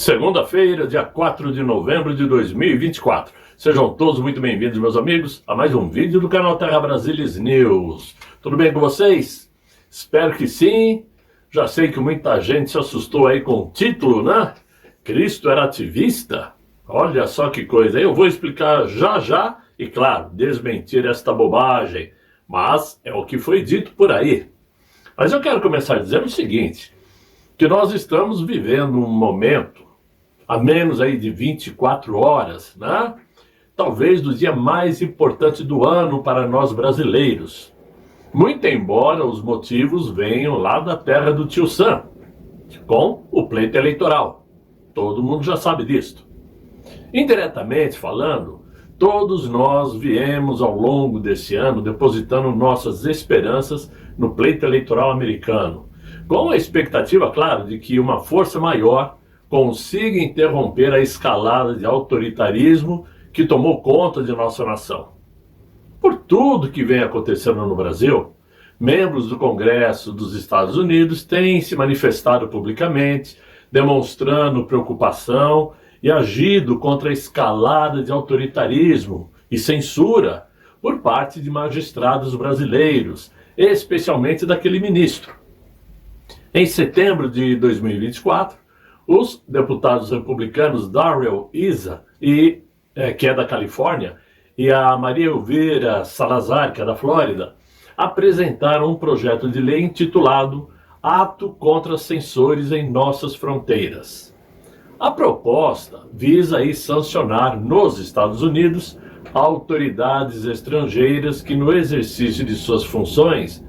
Segunda-feira, dia 4 de novembro de 2024. Sejam todos muito bem-vindos, meus amigos, a mais um vídeo do canal Terra Brasilis News. Tudo bem com vocês? Espero que sim. Já sei que muita gente se assustou aí com o título, né? Cristo era ativista? Olha só que coisa. Eu vou explicar já e, claro, desmentir esta bobagem. Mas é o que foi dito por aí. Mas eu quero começar dizendo o seguinte, que nós estamos vivendo um momento, a menos aí de 24 horas, né? Talvez do dia mais importante do ano para nós brasileiros. Muito embora os motivos venham lá da terra do tio Sam, com o pleito eleitoral. Todo mundo já sabe disto. Indiretamente falando, todos nós viemos ao longo desse ano depositando nossas esperanças no pleito eleitoral americano, com a expectativa, claro, de que uma força maior consiga interromper a escalada de autoritarismo que tomou conta de nossa nação. Por tudo que vem acontecendo no Brasil, membros do Congresso dos Estados Unidos têm se manifestado publicamente, demonstrando preocupação e agido contra a escalada de autoritarismo e censura por parte de magistrados brasileiros, especialmente daquele ministro. Em setembro de 2024, os deputados republicanos Darrell Issa, que é da Califórnia, e a Maria Elvira Salazar, que é da Flórida, apresentaram um projeto de lei intitulado Ato contra Censores em Nossas Fronteiras. A proposta visa aí sancionar nos Estados Unidos autoridades estrangeiras que no exercício de suas funções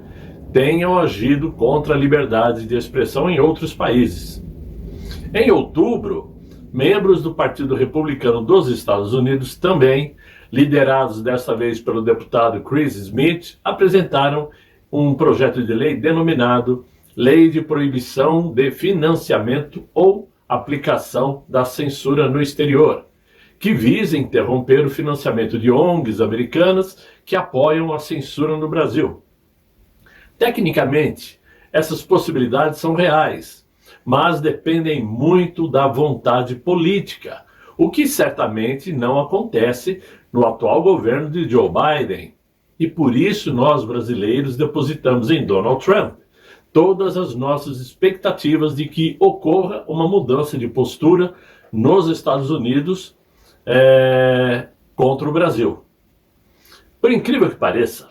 tenham agido contra a liberdade de expressão em outros países. Em outubro, membros do Partido Republicano dos Estados Unidos também, liderados desta vez pelo deputado Chris Smith, apresentaram um projeto de lei denominado Lei de Proibição de Financiamento ou Aplicação da Censura no Exterior, que visa interromper o financiamento de ONGs americanas que apoiam a censura no Brasil. Tecnicamente, essas possibilidades são reais, mas dependem muito da vontade política, o que certamente não acontece no atual governo de Joe Biden. E por isso nós brasileiros depositamos em Donald Trump todas as nossas expectativas de que ocorra uma mudança de postura nos Estados Unidos contra o Brasil. Por incrível que pareça,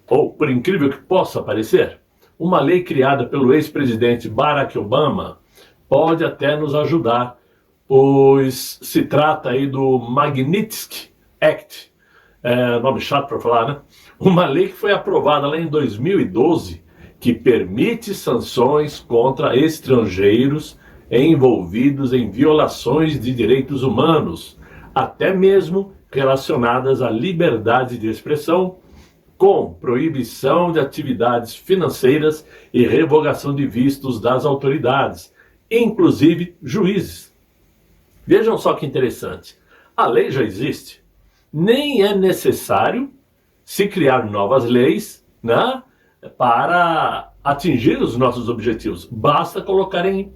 ou por incrível que possa parecer, uma lei criada pelo ex-presidente Barack Obama pode até nos ajudar, pois se trata aí do Magnitsky Act, nome chato para falar, né? Uma lei que foi aprovada lá em 2012, que permite sanções contra estrangeiros envolvidos em violações de direitos humanos, até mesmo relacionadas à liberdade de expressão, com proibição de atividades financeiras e revogação de vistos das autoridades, inclusive juízes. Vejam só que interessante, a lei já existe, nem é necessário se criar novas leis, né, para atingir os nossos objetivos, basta colocar em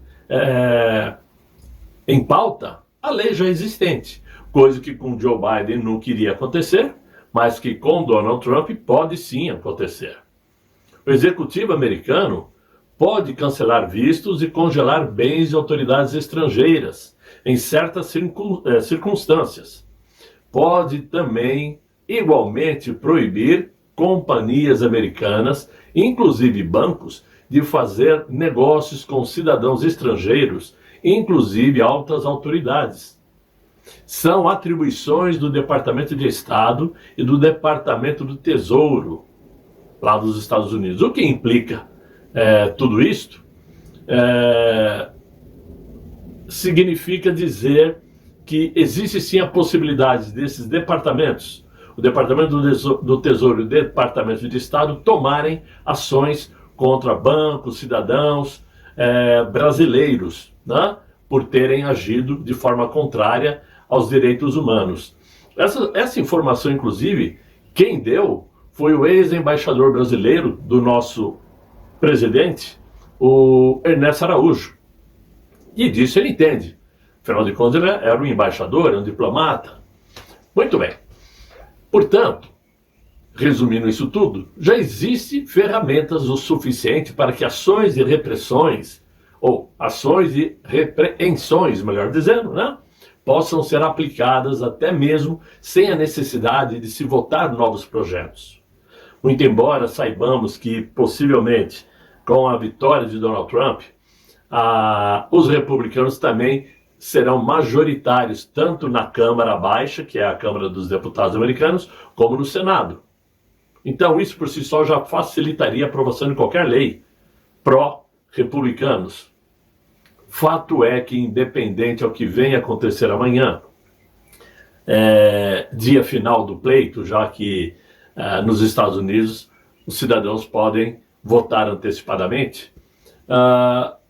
pauta a lei já existente, coisa que com Joe Biden não queria acontecer, mas que com Donald Trump pode sim acontecer. O executivo americano pode cancelar vistos e congelar bens de autoridades estrangeiras em certas circunstâncias. Pode também, igualmente, proibir companhias americanas, inclusive bancos, de fazer negócios com cidadãos estrangeiros, inclusive altas autoridades. São atribuições do Departamento de Estado e do Departamento do Tesouro, lá dos Estados Unidos. O que implica tudo isto? Significa dizer que existe sim a possibilidade desses departamentos, o Departamento do Tesouro e o Departamento de Estado, tomarem ações contra bancos, cidadãos brasileiros, né, por terem agido de forma contrária aos direitos humanos. Essa informação, inclusive, quem deu foi o ex-embaixador brasileiro do nosso presidente, o Ernesto Araújo. E disso ele entende. Afinal de contas, ele era um embaixador, era um diplomata. Muito bem. Portanto, resumindo isso tudo, já existem ferramentas o suficiente para que ações de repressões, ou ações de repreensões, melhor dizendo, né, possam ser aplicadas até mesmo sem a necessidade de se votar novos projetos. Muito embora saibamos que, possivelmente, com a vitória de Donald Trump, os republicanos também serão majoritários tanto na Câmara Baixa, que é a Câmara dos Deputados americanos, como no Senado. Então isso por si só já facilitaria a aprovação de qualquer lei pró-republicanos. Fato é que, independente ao que venha acontecer amanhã, dia final do pleito, já que nos Estados Unidos os cidadãos podem votar antecipadamente,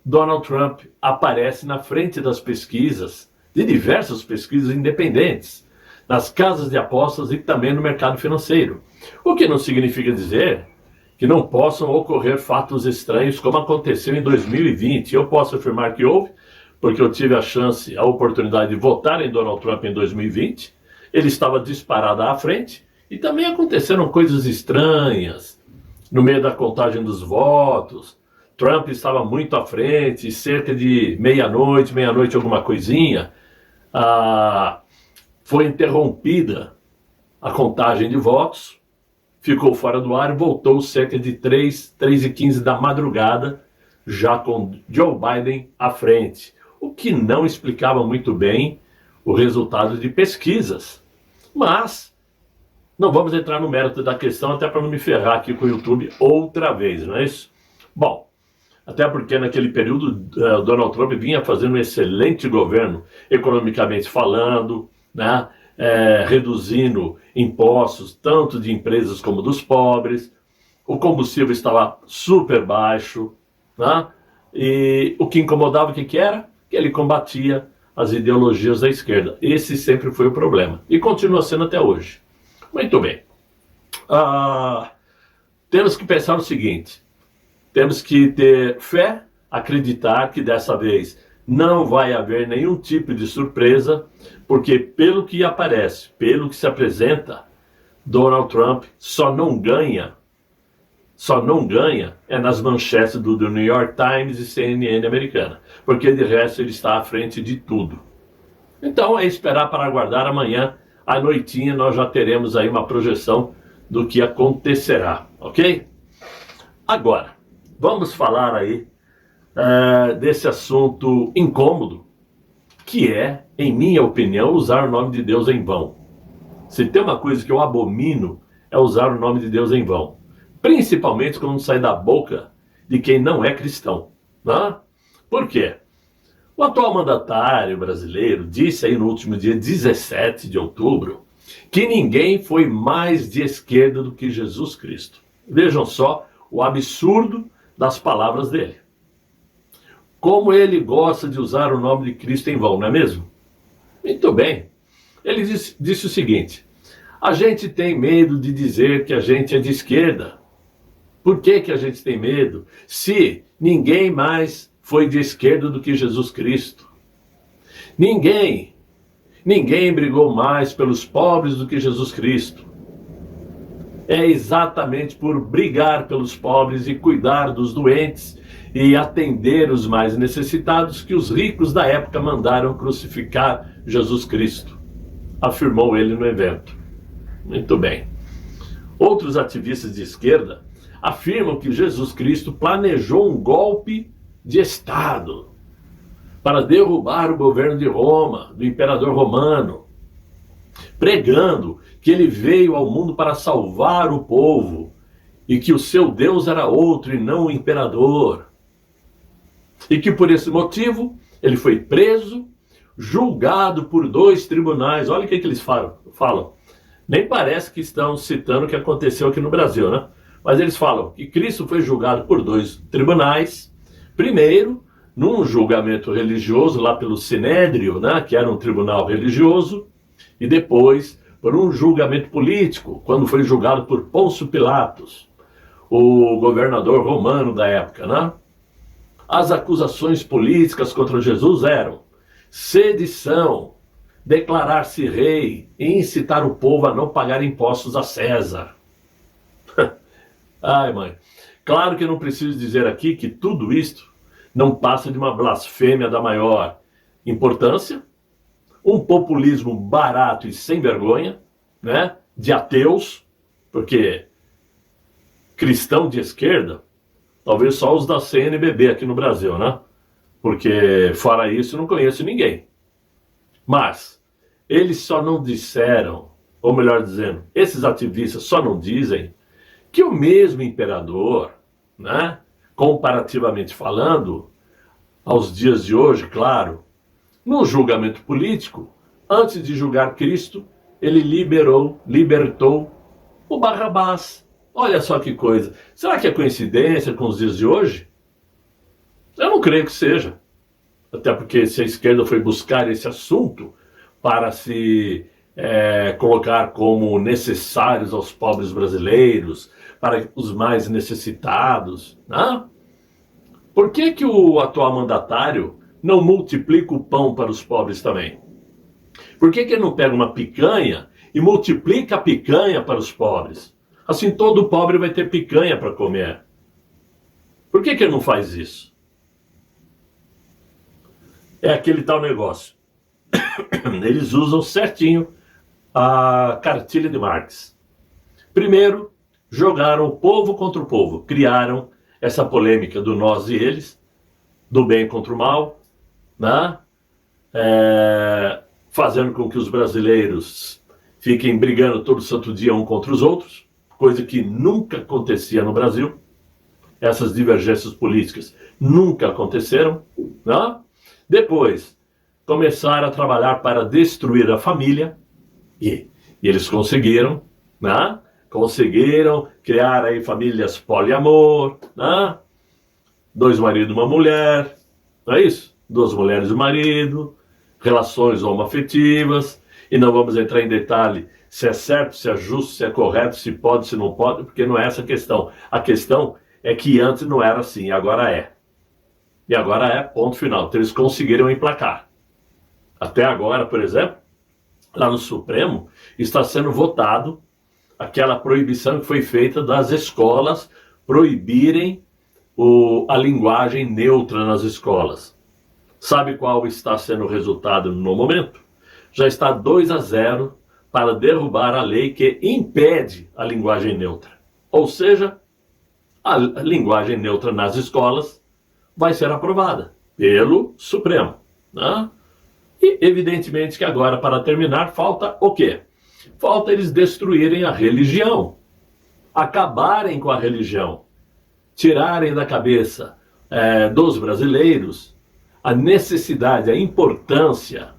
Donald Trump aparece na frente das pesquisas, de diversas pesquisas independentes, nas casas de apostas e também no mercado financeiro. O que não significa dizer que não possam ocorrer fatos estranhos como aconteceu em 2020. Eu posso afirmar que houve, porque eu tive a oportunidade de votar em Donald Trump em 2020. Ele estava disparado à frente e também aconteceram coisas estranhas no meio da contagem dos votos. Trump estava muito à frente, cerca de meia-noite alguma coisinha, foi interrompida a contagem de votos, ficou fora do ar e voltou cerca de 3h15 da madrugada, já com Joe Biden à frente, o que não explicava muito bem o resultado de pesquisas. Mas não vamos entrar no mérito da questão, até para não me ferrar aqui com o YouTube outra vez, não é isso? Bom, até porque naquele período Donald Trump vinha fazendo um excelente governo, economicamente falando, né? Reduzindo impostos, tanto de empresas como dos pobres, o combustível estava super baixo, né? E o que incomodava, o que era? Que ele combatia as ideologias da esquerda. Esse sempre foi o problema, e continua sendo até hoje. Muito bem. Temos que pensar o seguinte, temos que ter fé, acreditar que dessa vez não vai haver nenhum tipo de surpresa, porque pelo que aparece, pelo que se apresenta, Donald Trump só não ganha nas manchetes do New York Times e CNN americana, porque de resto ele está à frente de tudo. Então é esperar para aguardar. Amanhã à noitinha nós já teremos aí uma projeção do que acontecerá, ok? Agora, vamos falar aí desse assunto incômodo, que é, em minha opinião, usar o nome de Deus em vão. Se tem uma coisa que eu abomino, é usar o nome de Deus em vão. Principalmente quando sai da boca de quem não é cristão. Né? Por quê? O atual mandatário brasileiro disse aí no último dia 17 de outubro que ninguém foi mais de esquerda do que Jesus Cristo. Vejam só o absurdo das palavras dele. Como ele gosta de usar o nome de Cristo em vão, não é mesmo? Muito bem. Ele disse o seguinte: a gente tem medo de dizer que a gente é de esquerda. Por que a gente tem medo? Se ninguém mais foi de esquerda do que Jesus Cristo. Ninguém brigou mais pelos pobres do que Jesus Cristo. É exatamente por brigar pelos pobres e cuidar dos doentes e atender os mais necessitados que os ricos da época mandaram crucificar Jesus Cristo, afirmou ele no evento. Muito bem. Outros ativistas de esquerda afirmam que Jesus Cristo planejou um golpe de Estado para derrubar o governo de Roma, do imperador romano, pregando que ele veio ao mundo para salvar o povo e que o seu Deus era outro e não o imperador. E que por esse motivo ele foi preso, julgado por 2 tribunais. Olha o que eles falam. Nem parece que estão citando o que aconteceu aqui no Brasil, né? Mas eles falam que Cristo foi julgado por 2 tribunais. Primeiro, num julgamento religioso lá pelo Sinédrio, né, que era um tribunal religioso, e depois por um julgamento político, quando foi julgado por Pôncio Pilatos, o governador romano da época, né? As acusações políticas contra Jesus eram: sedição, declarar-se rei e incitar o povo a não pagar impostos a César. Ai, mãe. Claro que eu não preciso dizer aqui que tudo isto não passa de uma blasfêmia da maior importância, um populismo barato e sem vergonha, né, de ateus, porque cristão de esquerda, talvez só os da CNBB aqui no Brasil, né? Porque fora isso eu não conheço ninguém. Mas eles só não disseram, ou melhor dizendo, esses ativistas só não dizem que o mesmo imperador, né, comparativamente falando, aos dias de hoje, claro, no julgamento político, antes de julgar Cristo, ele libertou o Barrabás. Olha só que coisa. Será que é coincidência com os dias de hoje? Eu não creio que seja. Até porque se a esquerda foi buscar esse assunto para se colocar como necessários aos pobres brasileiros, para os mais necessitados, né? Por que o atual mandatário não multiplica o pão para os pobres também? Por que ele não pega uma picanha e multiplica a picanha para os pobres? Assim todo pobre vai ter picanha para comer. Por que ele não faz isso? É aquele tal negócio. Eles usam certinho a cartilha de Marx. Primeiro, jogaram o povo contra o povo. Criaram essa polêmica do nós e eles, do bem contra o mal, né? Fazendo com que os brasileiros fiquem brigando todo santo dia um contra os outros, coisa que nunca acontecia no Brasil. Essas divergências políticas nunca aconteceram, né? Depois, começaram a trabalhar para destruir a família, e eles conseguiram, né? Conseguiram criar aí famílias poliamor, né? 2 maridos e uma mulher, não é isso? 2 mulheres e um marido, relações homoafetivas, e não vamos entrar em detalhe se é certo, se é justo, se é correto, se pode, se não pode, porque não é essa a questão. A questão é que antes não era assim, agora é. E agora é, ponto final. Então eles conseguiram emplacar. Até agora, por exemplo, lá no Supremo, está sendo votado aquela proibição que foi feita das escolas proibirem a linguagem neutra nas escolas. Sabe qual está sendo o resultado no momento? Já está 2-0 para derrubar a lei que impede a linguagem neutra. Ou seja, a linguagem neutra nas escolas vai ser aprovada pelo Supremo, né? E evidentemente que agora, para terminar, falta o quê? Falta eles destruírem a religião, acabarem com a religião, tirarem da cabeça dos brasileiros a necessidade, a importância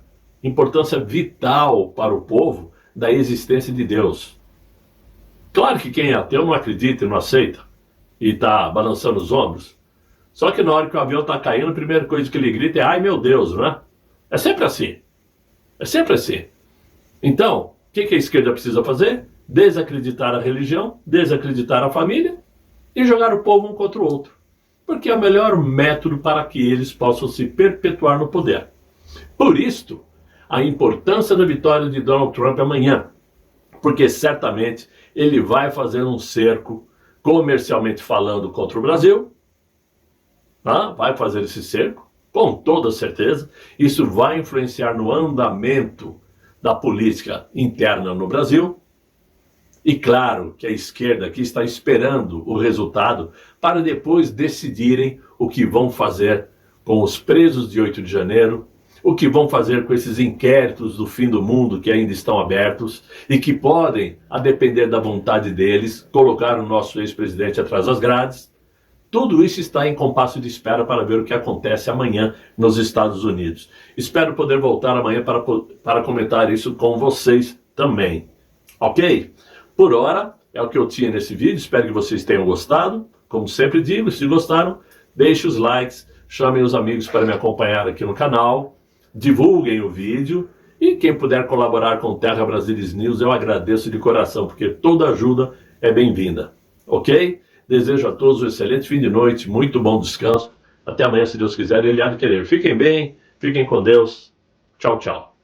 vital para o povo da existência de Deus. Claro que quem é ateu não acredita e não aceita e está balançando os ombros. Só que na hora que o avião está caindo, a primeira coisa que ele grita é: ai meu Deus, não é? É sempre assim. É sempre assim. Então, o que a esquerda precisa fazer? Desacreditar a religião, desacreditar a família e jogar o povo um contra o outro. Porque é o melhor método para que eles possam se perpetuar no poder. Por isto, a importância da vitória de Donald Trump amanhã. Porque certamente ele vai fazer um cerco, comercialmente falando, contra o Brasil. Vai fazer esse cerco, com toda certeza. Isso vai influenciar no andamento da política interna no Brasil. E claro que a esquerda aqui está esperando o resultado para depois decidirem o que vão fazer com os presos de 8 de janeiro, o que vão fazer com esses inquéritos do fim do mundo que ainda estão abertos e que podem, a depender da vontade deles, colocar o nosso ex-presidente atrás das grades. Tudo isso está em compasso de espera para ver o que acontece amanhã nos Estados Unidos. Espero poder voltar amanhã para comentar isso com vocês também. Ok? Por hora, é o que eu tinha nesse vídeo. Espero que vocês tenham gostado. Como sempre digo, se gostaram, deixem os likes, chamem os amigos para me acompanhar aqui no canal, divulguem o vídeo e quem puder colaborar com o Terra Brasilis News, eu agradeço de coração, porque toda ajuda é bem-vinda. Ok? Desejo a todos um excelente fim de noite, muito bom descanso. Até amanhã, se Deus quiser e Ele há de querer. Fiquem bem, fiquem com Deus. Tchau, tchau.